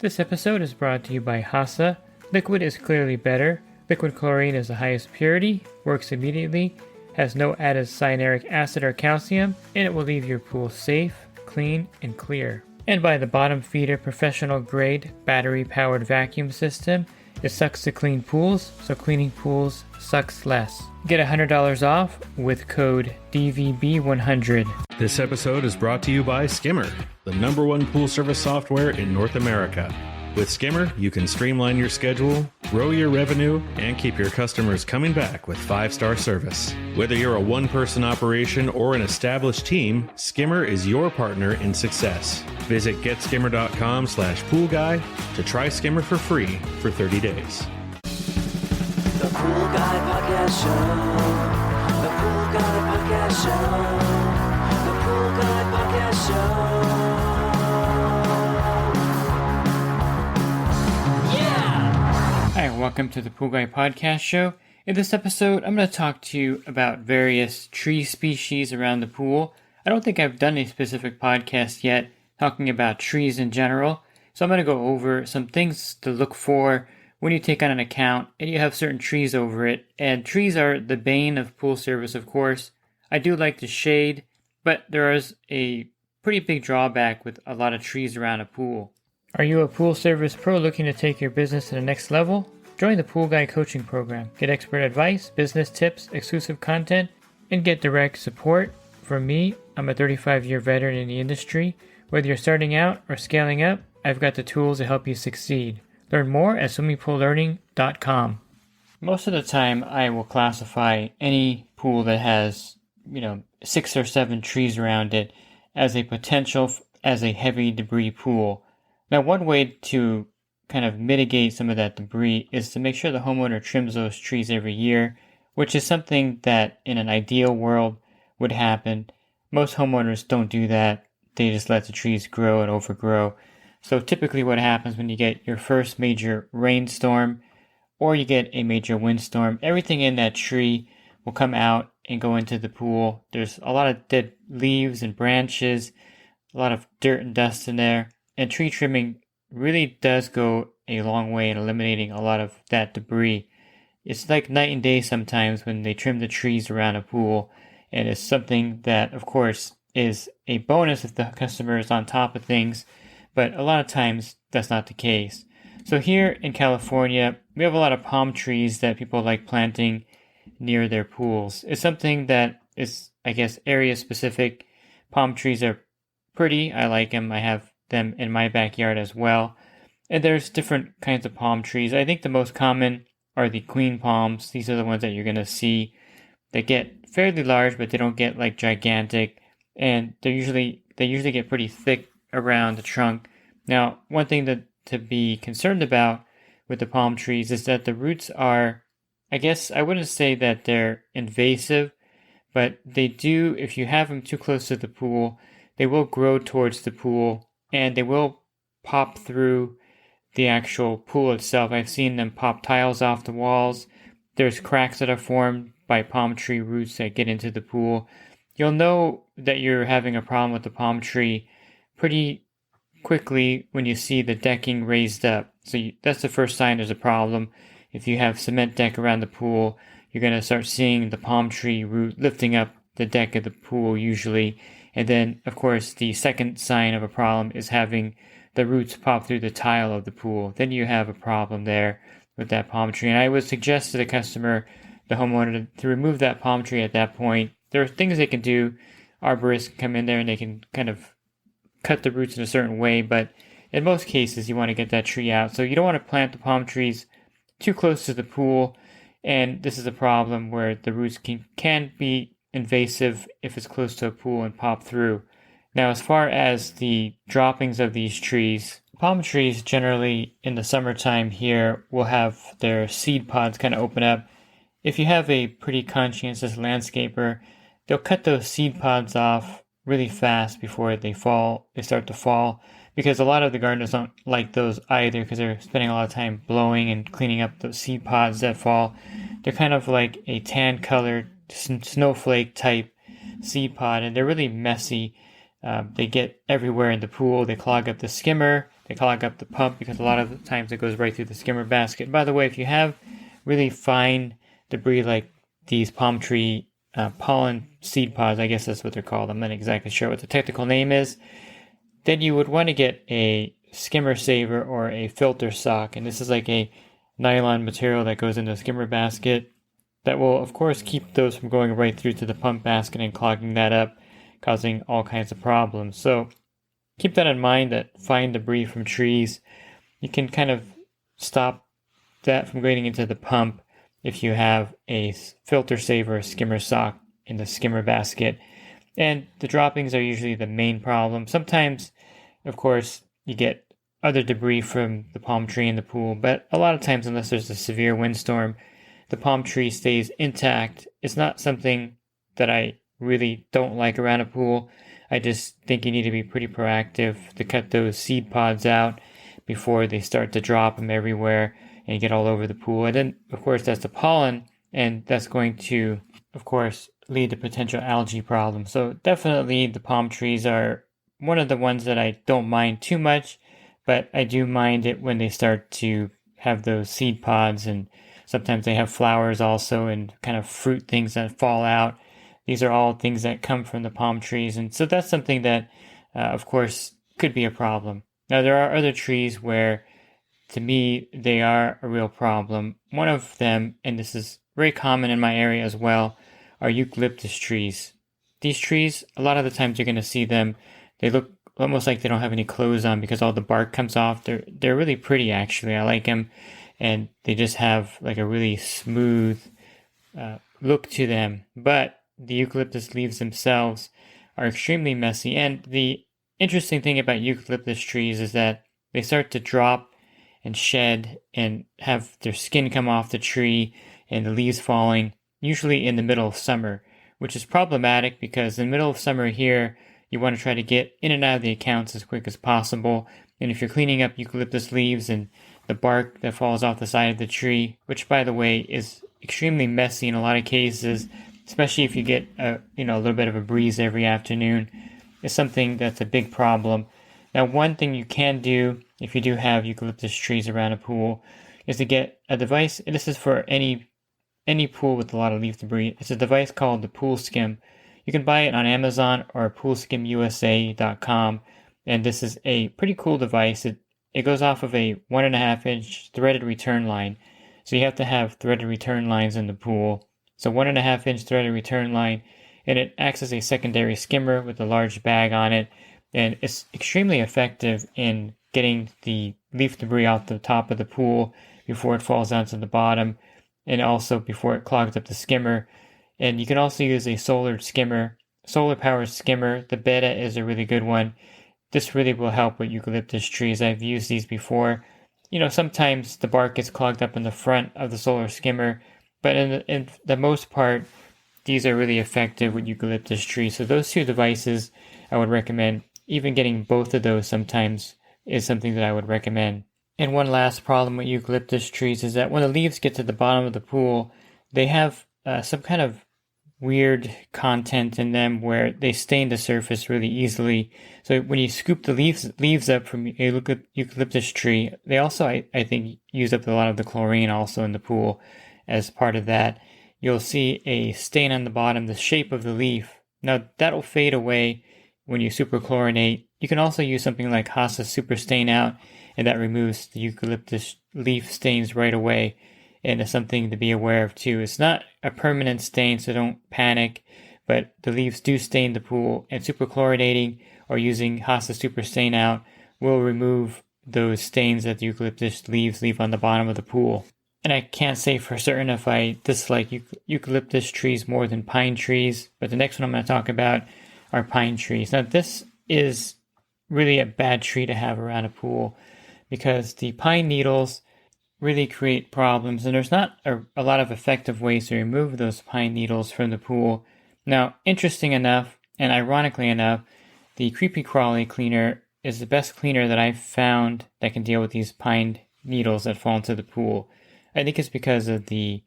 This episode is brought to you by HASA. Liquid is clearly better. Liquid chlorine is the highest purity, works immediately, has no added cyanuric acid or calcium, and it will leave your pool safe, clean, and clear. And by the Bottom Feeder professional grade battery powered vacuum system. It sucks to clean pools, so cleaning pools sucks less. Get $100 off with code DVB100. This episode is brought to you by Skimmer, the #1 pool service software in North America. With Skimmer, you can streamline your schedule, grow your revenue, and keep your customers coming back with 5-star service. Whether you're a one-person operation or an established team, Skimmer is your partner in success. Visit getskimmer.com/poolguy to try Skimmer for free for 30 days. The Pool Guy Podcast Show. The Pool Guy Podcast Show. The Pool Guy Podcast Show. Hi, welcome to the Pool Guy Podcast Show. In this episode, I'm going to talk to you about various tree species around the pool. I don't think I've done a specific podcast yet talking about trees in general, so I'm going to go over some things to look for when you take on an account and you have certain trees over it. And trees are the bane of pool service, of course. I do like the shade, but there is a pretty big drawback with a lot of trees around a pool. Are you a pool service pro looking to take your business to the next level? Join the Pool Guy Coaching Program. Get expert advice, business tips, exclusive content, and get direct support from me. I'm a 35-year veteran in the industry. Whether you're starting out or scaling up, I've got the tools to help you succeed. Learn more at swimmingpoollearning.com. Most of the time, I will classify any pool that has, 6 or 7 trees around it as a potential as a heavy debris pool. Now, one way to kind of mitigate some of that debris is to make sure the homeowner trims those trees every year, which is something that in an ideal world would happen. Most homeowners don't do that. They just let the trees grow and overgrow. So typically what happens when you get your first major rainstorm or you get a major windstorm, everything in that tree will come out and go into the pool. There's a lot of dead leaves and branches, a lot of dirt and dust in there. And tree trimming really does go a long way in eliminating a lot of that debris. It's like night and day sometimes when they trim the trees around a pool. And it's something that, of course, is a bonus if the customer is on top of things. But a lot of times that's not the case. So here in California, we have a lot of palm trees that people like planting near their pools. It's something that is, I guess, area specific. Palm trees are pretty. I like them. I have them in my backyard as well. And there's different kinds of palm trees. I think the most common are the queen palms. These are the ones that you're going to see. They get fairly large, but they don't get like gigantic. And they usually get pretty thick around the trunk. Now, one thing to be concerned about with the palm trees is that the roots are, I guess I wouldn't say that they're invasive, but they do, if you have them too close to the pool, they will grow towards the pool and they will pop through the actual pool itself. I've seen them pop tiles off the walls. There's cracks that are formed by palm tree roots that get into the pool. You'll know that you're having a problem with the palm tree pretty quickly when you see the decking raised up. So that's the first sign there's a problem. If you have cement deck around the pool, you're going to start seeing the palm tree root lifting up the deck of the pool usually. And then, of course, the second sign of a problem is having the roots pop through the tile of the pool. Then you have a problem there with that palm tree. And I would suggest to the customer, the homeowner, to remove that palm tree at that point. There are things they can do. Arborists can come in there and they can kind of cut the roots in a certain way. But in most cases, you want to get that tree out. So you don't want to plant the palm trees too close to the pool. And this is a problem where the roots can be invasive if it's close to a pool and pop through. Now, as far as the droppings of these trees, palm trees generally in the summertime here will have their seed pods kind of open up. If you have a pretty conscientious landscaper, they'll cut those seed pods off really fast before they start to fall, because a lot of the gardeners don't like those either because they're spending a lot of time blowing and cleaning up those seed pods that fall. They're kind of like a tan colored snowflake type seed pod, and they're really messy. They get everywhere in the pool. They clog up the skimmer. they clog up the pump because a lot of the times it goes right through the skimmer basket. By the way, if you have really fine debris like these palm tree pollen seed pods, I guess that's what they're called. I'm not exactly sure what the technical name is. Then you would want to get a skimmer saver or a filter sock. And this is like a nylon material that goes into a skimmer basket that will, of course, keep those from going right through to the pump basket and clogging that up, causing all kinds of problems. So keep that in mind, that fine debris from trees, you can kind of stop that from getting into the pump if you have a filter saver or skimmer sock in the skimmer basket. And the droppings are usually the main problem. Sometimes, of course, you get other debris from the palm tree in the pool, but a lot of times, unless there's a severe windstorm, the palm tree stays intact. It's not something that I really don't like around a pool. I just think you need to be pretty proactive to cut those seed pods out before they start to drop them everywhere and get all over the pool. And then, of course, that's the pollen, and that's going to, of course, lead to potential algae problems. So definitely the palm trees are one of the ones that I don't mind too much, but I do mind it when they start to have those seed pods, and sometimes they have flowers also and kind of fruit things that fall out. These are all things that come from the palm trees. And so that's something that, of course, could be a problem. Now, there are other trees where, to me, they are a real problem. One of them, and this is very common in my area as well, are eucalyptus trees. These trees, a lot of the times you're going to see them, they look almost like they don't have any clothes on because all the bark comes off. They're really pretty, actually. I like them. And they just have like a really smooth look to them. But the eucalyptus leaves themselves are extremely messy. And the interesting thing about eucalyptus trees is that they start to drop and shed and have their skin come off the tree and the leaves falling, usually in the middle of summer, which is problematic because in the middle of summer here, you want to try to get in and out of the accounts as quick as possible. And if you're cleaning up eucalyptus leaves and the bark that falls off the side of the tree, which, by the way, is extremely messy in a lot of cases, especially if you get a little bit of a breeze every afternoon, is something that's a big problem. Now, one thing you can do if you do have eucalyptus trees around a pool is to get a device. And this is for any pool with a lot of leaf debris. It's a device called the Pool Skim. You can buy it on Amazon or poolskimusa.com. And this is a pretty cool device. It goes off of a 1.5-inch threaded return line. So you have to have threaded return lines in the pool. So 1.5-inch threaded return line, and it acts as a secondary skimmer with a large bag on it. And it's extremely effective in getting the leaf debris off the top of the pool before it falls down to the bottom, and also before it clogs up the skimmer. And you can also use a solar powered skimmer. The Beta is a really good one. This really will help with eucalyptus trees. I've used these before. Sometimes the bark gets clogged up in the front of the solar skimmer, but in the most part, these are really effective with eucalyptus trees. So those two devices I would recommend. Even getting both of those sometimes is something that I would recommend. And one last problem with eucalyptus trees is that when the leaves get to the bottom of the pool, they have some kind of weird content in them where they stain the surface really easily. So when you scoop the leaves up from a eucalyptus tree, they also, I think, use up a lot of the chlorine also in the pool as part of that. You'll see a stain on the bottom, the shape of the leaf. Now, that'll fade away when you superchlorinate. You can also use something like HASA Super Stain Out, and that removes the eucalyptus leaf stains right away. And it's something to be aware of too. It's not a permanent stain, so don't panic, but the leaves do stain the pool, and superchlorinating or using HASA Super Stain Out will remove those stains that the eucalyptus leaves leave on the bottom of the pool. And I can't say for certain if I dislike eucalyptus trees more than pine trees, but the next one I'm going to talk about are pine trees. Now, this is really a bad tree to have around a pool because the pine needles really create problems, and there's not a lot of effective ways to remove those pine needles from the pool. Now, interesting enough, and ironically enough, the Creepy Crawly cleaner is the best cleaner that I've found that can deal with these pine needles that fall into the pool. I think it's because of the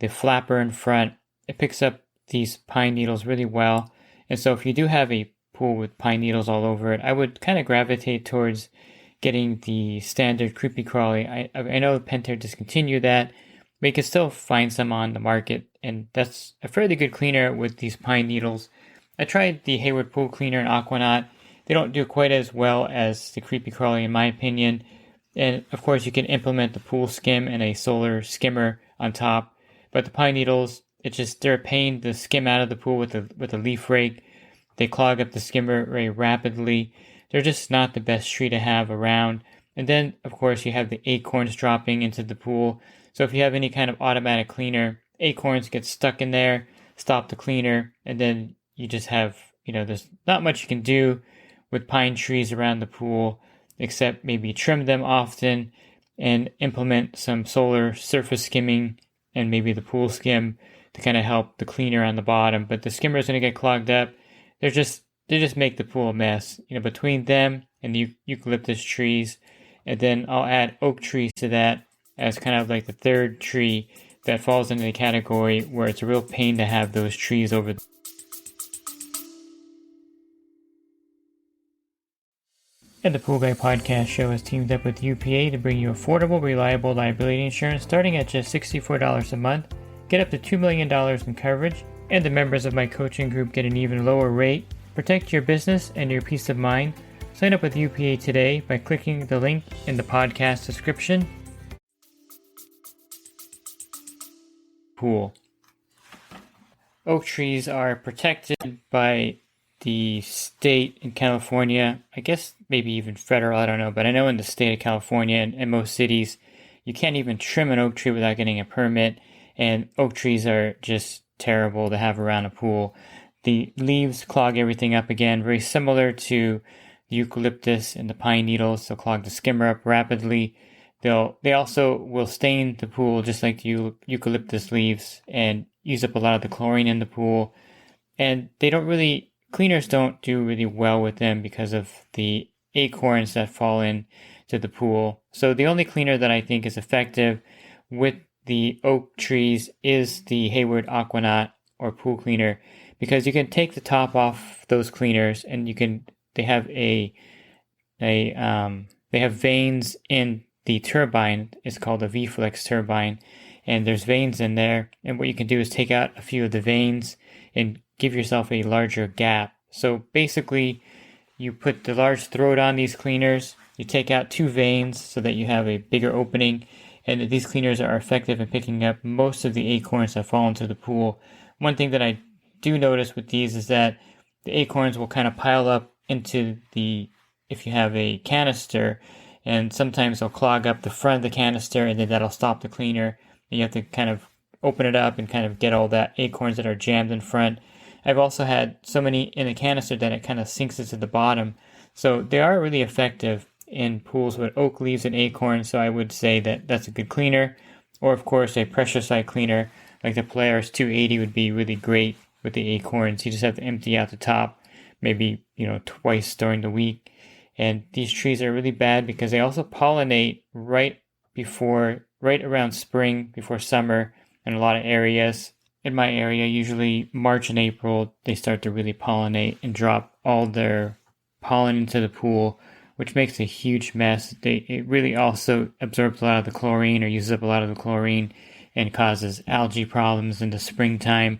flapper in front. It picks up these pine needles really well. And so if you do have a pool with pine needles all over it, I would kind of gravitate towards getting the standard creepy crawly. I know Pentair discontinued that, but you can still find some on the market, and that's a fairly good cleaner with these pine needles. I tried the Hayward Pool Cleaner and Aquanaut. They don't do quite as well as the creepy crawly in my opinion. And of course you can implement the pool skim and a solar skimmer on top. But the pine needles, they're a pain to skim out of the pool with a leaf rake. They clog up the skimmer very rapidly. They're just not the best tree to have around. And then, of course, you have the acorns dropping into the pool. So if you have any kind of automatic cleaner, acorns get stuck in there, stop the cleaner, and then you just have, there's not much you can do with pine trees around the pool except maybe trim them often and implement some solar surface skimming and maybe the pool skim to kind of help the cleaner on the bottom. But the skimmer is going to get clogged up. They just make the pool a mess. Between them and the eucalyptus trees, and then I'll add oak trees to that as kind of like the third tree that falls into the category where it's a real pain to have those trees over. And the Pool Guy Podcast Show has teamed up with UPA to bring you affordable, reliable liability insurance starting at just $64 a month. Get up to $2 million in coverage, and the members of my coaching group get an even lower rate. Protect your business and your peace of mind. Sign up with UPA today by clicking the link in the podcast description. Pool. Oak trees are protected by the state in California, I guess maybe even federal, I don't know, but I know in the state of California and most cities, you can't even trim an oak tree without getting a permit, and oak trees are just terrible to have around a pool. The leaves clog everything up again, very similar to the eucalyptus and the pine needles. They'll clog the skimmer up rapidly. They also will stain the pool just like the eucalyptus leaves and use up a lot of the chlorine in the pool. And cleaners don't do really well with them because of the acorns that fall into the pool. So the only cleaner that I think is effective with the oak trees is the Hayward Aquanaut or pool cleaner, because you can take the top off those cleaners and they have they have veins in the turbine. It's called a V-Flex turbine, and there's veins in there, and what you can do is take out a few of the veins and give yourself a larger gap. So basically, you put the large throat on these cleaners, you take out 2 veins so that you have a bigger opening, and these cleaners are effective in picking up most of the acorns that fall into the pool. One thing that I do notice with these is that the acorns will kind of pile up into if you have a canister, and sometimes they'll clog up the front of the canister, and then that'll stop the cleaner, and you have to kind of open it up and kind of get all that acorns that are jammed in front. I've also had so many in a canister that it kind of sinks into the bottom. So they are really effective in pools with oak leaves and acorns, so I would say that that's a good cleaner. Or of course a pressure side cleaner like the Polaris 280 would be really great with the acorns. You just have to empty out the top maybe twice during the week. And these trees are really bad because they also pollinate right around spring, before summer in a lot of areas. In my area, usually March and April, they start to really pollinate and drop all their pollen into the pool, which makes a huge mess. It really also absorbs a lot of the chlorine or uses up a lot of the chlorine and causes algae problems in the springtime.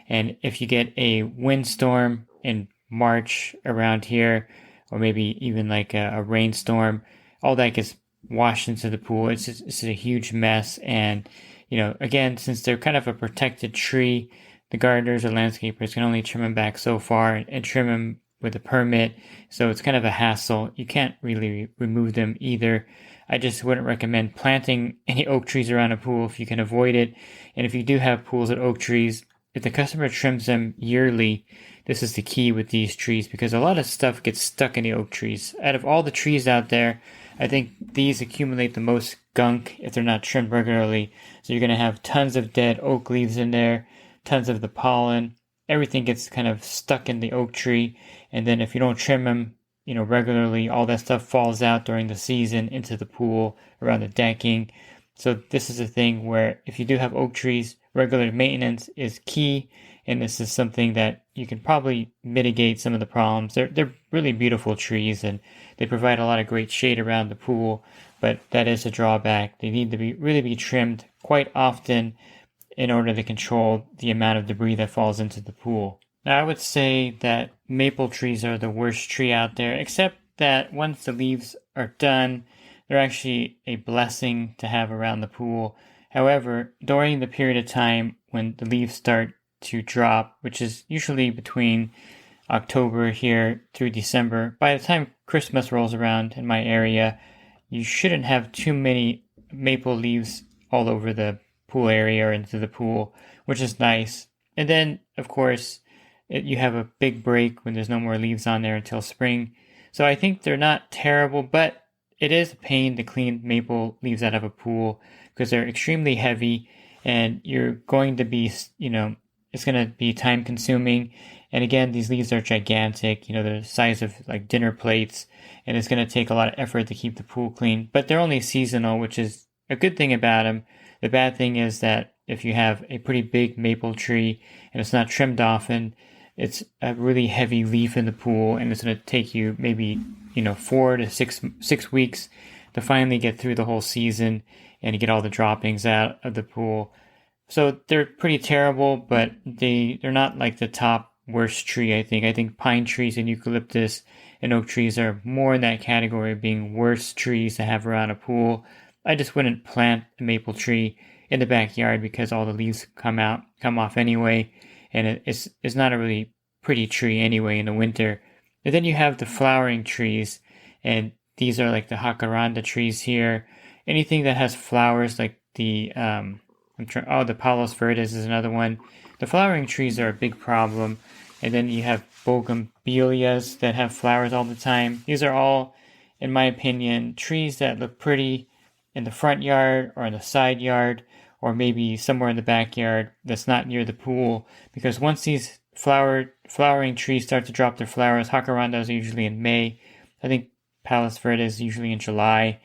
And if you get a windstorm in March around here, or maybe even like a rainstorm, all that gets washed into the pool. It's a huge mess. And again, since they're kind of a protected tree, the gardeners or landscapers can only trim them back so far and trim them with a permit. So it's kind of a hassle. You can't really remove them either. I just wouldn't recommend planting any oak trees around a pool if you can avoid it. And if you do have pools with oak trees, if the customer trims them yearly, this is the key with these trees, because a lot of stuff gets stuck in the oak trees. Out of all the trees out there, I think these accumulate the most gunk if they're not trimmed regularly. So you're going to have tons of dead oak leaves in there, tons of the pollen. Everything gets kind of stuck in the oak tree. And then if you don't trim them, regularly, all that stuff falls out during the season into the pool, around the decking. So this is a thing where if you do have oak trees, regular maintenance is key. and this is something that you can probably mitigate some of the problems. They're really beautiful trees, and they provide a lot of great shade around the pool, but that is a drawback. They need to really be trimmed quite often in order to control the amount of debris that falls into the pool. Now, I would say that maple trees are the worst tree out there, except that once the leaves are done, they're actually a blessing to have around the pool. However, during the period of time when the leaves start to drop, which is usually between October here through December, by the time Christmas rolls around in my area, you shouldn't have too many maple leaves all over the pool area or into the pool, which is nice. And then, of course, you have a big break when there's no more leaves on there until spring. So I think they're not terrible, but it is a pain to clean maple leaves out of a pool because they're extremely heavy, and you're going to be, it's going to be time consuming. And again, these leaves are gigantic, they're the size of like dinner plates, and it's going to take a lot of effort to keep the pool clean. But they're only seasonal, which is a good thing about them. The bad thing is that if you have a pretty big maple tree and it's not trimmed often, it's a really heavy leaf in the pool, and it's going to take you maybe 4 to 6 weeks to finally get through the whole season and to get all the droppings out of the pool. So they're pretty terrible, but they're not like the top worst tree. I think pine trees and eucalyptus and oak trees are more in that category of being worst trees to have around a pool. I just wouldn't plant a maple tree in the backyard because all the leaves come off anyway, and it's not a really pretty tree anyway in the winter. And then you have the flowering trees, and these are like the jacaranda trees here. Anything that has flowers, like the Palos Verdes is another one. The flowering trees are a big problem. And then you have bougainvilleas that have flowers all the time. These are all, in my opinion, trees that look pretty in the front yard or in the side yard, or maybe somewhere in the backyard that's not near the pool. Because once these flowering trees start to drop their flowers, jacarandas are usually in May. I think Palos Verdes is usually in July,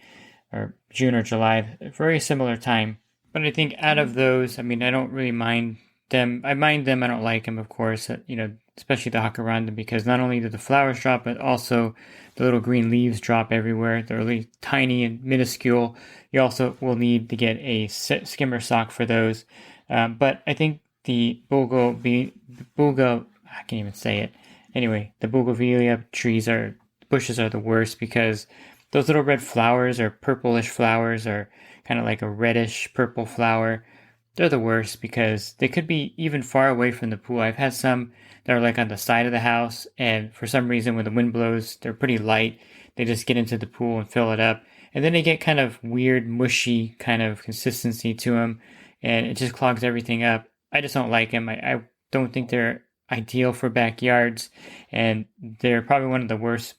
or June or July, a very similar time. But I think out of those, I don't really mind them. I mind them, I don't like them, of course, especially the jacaranda, because not only do the flowers drop, but also the little green leaves drop everywhere. They're really tiny and minuscule. You also will need to get a skimmer sock for those. But I think the I can't even say it. Anyway, the bougainvillea bushes are the worst, because those little red flowers or purplish flowers, or kind of like a reddish purple flower, they're the worst because they could be even far away from the pool. I've had some that are like on the side of the house, and for some reason when the wind blows, they're pretty light. They just get into the pool and fill it up. And then they get kind of weird, mushy kind of consistency to them, and it just clogs everything up. I just don't like them. I don't think they're ideal for backyards, and they're probably one of the worst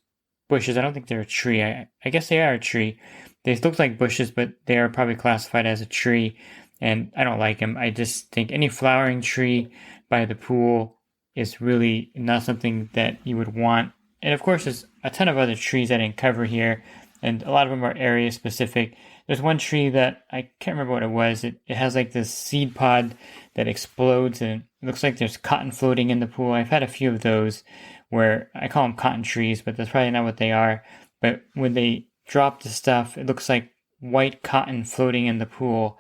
bushes. I don't think they're a tree. I guess they are a tree. They look like bushes, but they are probably classified as a tree, and I don't like them. I just think any flowering tree by the pool is really not something that you would want. And of course, there's a ton of other trees I didn't cover here, and a lot of them are area specific. There's one tree that I can't remember what it was. It has like this seed pod that explodes, and it looks like there's cotton floating in the pool. I've had a few of those where I call them cotton trees, but that's probably not what they are. But when they drop the stuff, it looks like white cotton floating in the pool.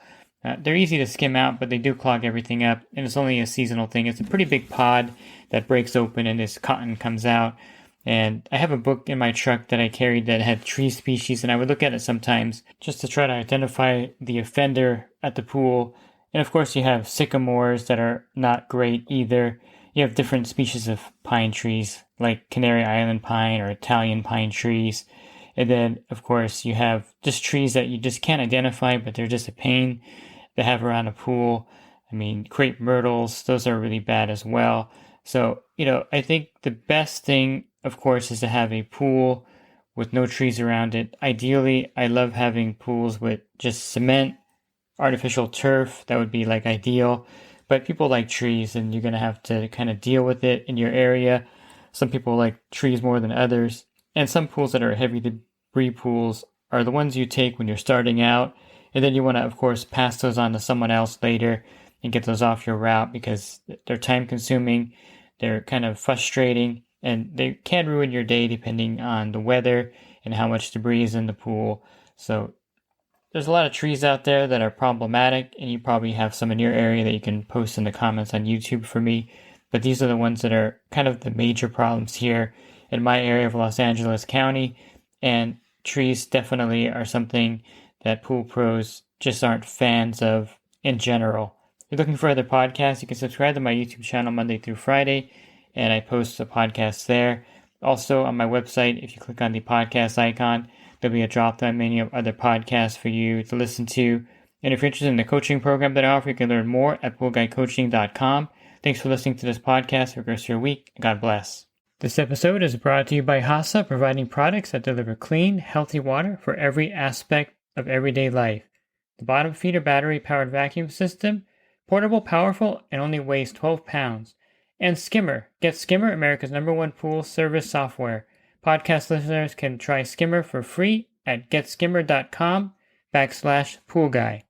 They're easy to skim out, but they do clog everything up, and it's only a seasonal thing. It's a pretty big pod that breaks open, and this cotton comes out. And I have a book in my truck that I carried that had tree species, and I would look at it sometimes just to try to identify the offender at the pool. And of course, you have sycamores that are not great either. You have different species of pine trees, like Canary Island pine or Italian pine trees. And then, of course, you have just trees that you just can't identify, but they're just a pain to have around a pool. Crepe myrtles, those are really bad as well. So, I think the best thing, of course, is to have a pool with no trees around it. Ideally, I love having pools with just cement, artificial turf. That would be like ideal. But people like trees, and you're going to have to kind of deal with it in your area. Some people like trees more than others. And some pools that are heavy debris pools are the ones you take when you're starting out. And then you want to, of course, pass those on to someone else later. and get those off your route because they're time consuming, they're kind of frustrating, and they can ruin your day depending on the weather and how much debris is in the pool. So there's a lot of trees out there that are problematic, and you probably have some in your area that you can post in the comments on YouTube for me. But these are the ones that are kind of the major problems here in my area of Los Angeles County. And trees definitely are something that pool pros just aren't fans of in general. If you're looking for other podcasts, you can subscribe to my YouTube channel Monday through Friday, and I post the podcasts there. Also, on my website, if you click on the podcast icon, there'll be a drop-down menu of other podcasts for you to listen to. And if you're interested in the coaching program that I offer, you can learn more at poolguycoaching.com. Thanks for listening to this podcast. Have a great your week. God bless. This episode is brought to you by HASA, providing products that deliver clean, healthy water for every aspect of everyday life. The bottom feeder battery-powered vacuum system, portable, powerful, and only weighs 12 pounds. And Skimmer. Get Skimmer, America's #1 pool service software. Podcast listeners can try Skimmer for free at getskimmer.com/poolguy.